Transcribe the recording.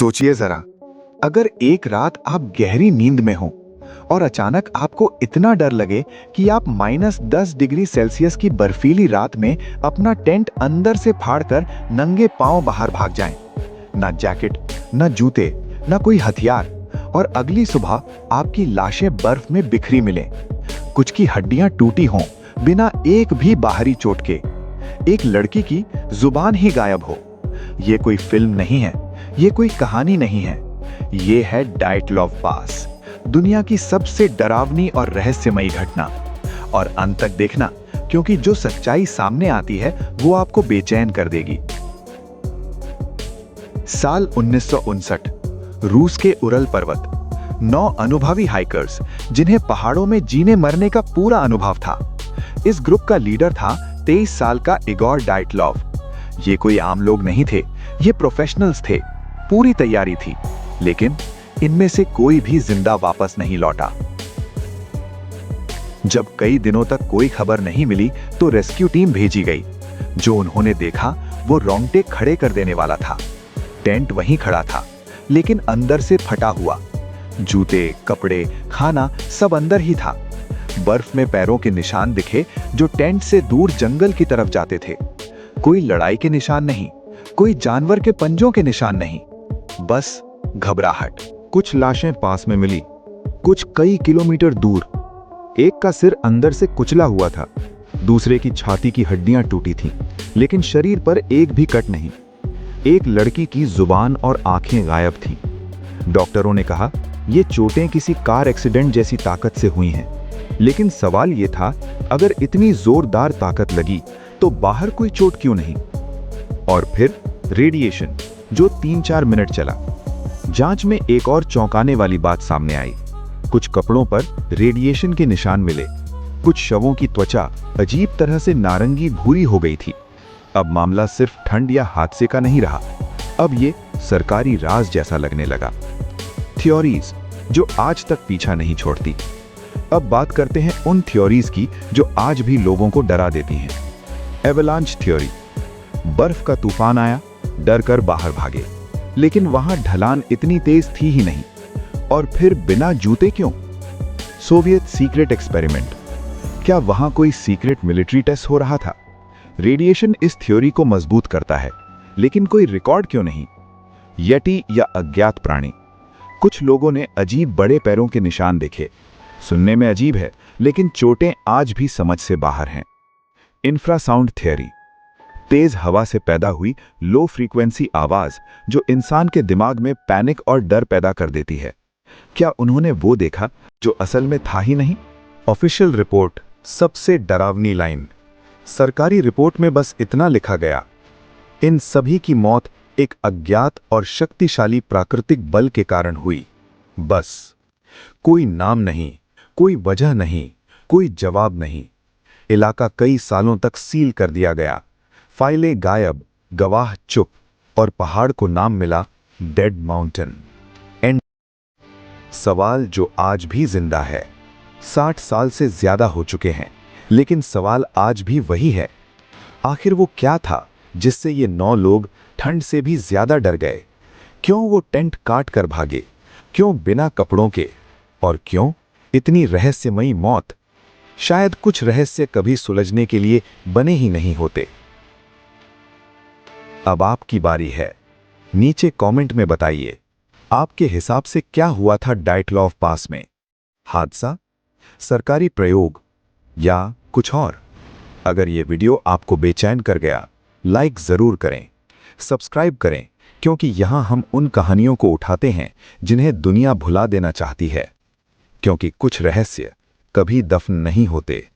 सोचिए जरा, अगर एक रात आप गहरी नींद में हो और अचानक आपको इतना डर लगे कि आप -10 डिग्री सेल्सियस की बर्फीली रात में अपना टेंट अंदर से फाड़कर नंगे पांव बाहर भाग जाएं। ना जैकेट, ना जूते, ना कोई हथियार, और अगली सुबह आपकी लाशें बर्फ में बिखरी मिलें। कुछ की हड्डियां टूटी हों बिना एक भी बाहरी चोट के। एक लड़की की जुबान ही गायब हो। ये कोई फिल्म नहीं है, ये कोई कहानी नहीं है, ये है डाइटलॉव पास, दुनिया की सबसे डरावनी और रहस्यमयी घटना। और अंत तक देखना, क्योंकि जो सच्चाई सामने आती है वो आपको बेचैन कर देगी। साल 1959, रूस के उरल पर्वत। 9 अनुभवी हाइकर्स, जिन्हें पहाड़ों में जीने मरने का पूरा अनुभव था। इस ग्रुप का लीडर था 23 साल का इगोर डाइटलॉव। ये कोई आम लोग नहीं थे, ये प्रोफेशनल्स थे। पूरी तैयारी थी, लेकिन इनमें से कोई भी जिंदा वापस नहीं लौटा। जब कई दिनों तक कोई खबर नहीं मिली तो रेस्क्यू टीम भेजी गई। जो उन्होंने देखा वो रोंगटे खड़े कर देने वाला था। टेंट वहीं खड़ा था, लेकिन अंदर से फटा हुआ। जूते, कपड़े, खाना सब अंदर ही था। बर्फ में पैरों के निशान दिखे जो टेंट से दूर जंगल की तरफ जाते थे। कोई लड़ाई के निशान नहीं, कोई जानवर के पंजों के निशान नहीं, बस घबराहट। कुछ लाशें पास में मिली, कुछ कई किलोमीटर दूर। एक का सिर अंदर से कुचला हुआ था, दूसरे की छाती की हड्डियां टूटी थीं, लेकिन शरीर पर एक भी कट नहीं। एक लड़की की जुबान और आंखें गायब थीं। डॉक्टरों ने कहा ये चोटें किसी कार एक्सीडेंट जैसी ताकत से हुई हैं। लेकिन सवाल ये था, अगर इतनी जोरदार ताकत लगी तो बाहर कोई चोट क्यों नहीं? और फिर रेडिएशन, जो 3-4 मिनट चला। जांच में एक और चौंकाने वाली बात सामने आई। कुछ कपड़ों पर रेडिएशन के निशान मिले। कुछ शवों की त्वचा अजीब तरह से नारंगी भूरी हो गई थी। अब मामला सिर्फ ठंड या हादसे का नहीं रहा, अब ये सरकारी राज जैसा लगने लगा। थ्योरीज जो आज तक पीछा नहीं छोड़ती। अब बात करते हैं उन थ्योरीज की जो आज भी लोगों को डरा देती हैं। Avalanche theory. बर्फ का तूफान आया, डर कर बाहर भागे, लेकिन वहां ढलान इतनी तेज थी ही नहीं। और फिर बिना जूते क्यों? Soviet secret experiment. क्या वहां कोई सीक्रेट मिलिट्री टेस्ट हो रहा था? रेडिएशन इस थ्योरी को मजबूत करता है, लेकिन कोई रिकॉर्ड क्यों नहीं? यटी या अज्ञात प्राणी। कुछ लोगों ने अजीब बड़े पैरों के निशान देखे। सुनने में अजीब है, लेकिन चोटें आज भी समझ से बाहर हैं। Infrasound theory. तेज हवा से पैदा हुई लो फ्रीक्वेंसी आवाज जो इंसान के दिमाग में पैनिक और डर पैदा कर देती है। क्या उन्होंने वो देखा जो असल में था ही नहीं? Official report. सबसे डरावनी लाइन। सरकारी रिपोर्ट में बस इतना लिखा गया, इन सभी की मौत एक अज्ञात और शक्तिशाली प्राकृतिक बल के कारण हुई। बस। कोई नाम नहीं, कोई वजह नहीं, कोई जवाब नहीं। इलाका कई सालों तक सील कर दिया गया। फाइलें गायब, गवाह चुप, और पहाड़ को नाम मिला डेड माउंटेन। एंड सवाल जो आज भी जिंदा है। 60 साल से ज्यादा हो चुके हैं, लेकिन सवाल आज भी वही है। आखिर वो क्या था जिससे ये 9 लोग ठंड से भी ज्यादा डर गए? क्यों वो टेंट काट कर भागे? क्यों बिना कपड़ों के? और क्यों इतनी रहस्यमयी मौत? शायद कुछ रहस्य कभी सुलझने के लिए बने ही नहीं होते। अब आपकी बारी है। नीचे कमेंट में बताइए, आपके हिसाब से क्या हुआ था डाइटलॉव पास में? हादसा, सरकारी प्रयोग, या कुछ और? अगर ये वीडियो आपको बेचैन कर गया, लाइक जरूर करें, सब्सक्राइब करें, क्योंकि यहां हम उन कहानियों को उठाते हैं जिन्हें दुनिया भुला देना चाहती है। क्योंकि कुछ रहस्य कभी दफन नहीं होते।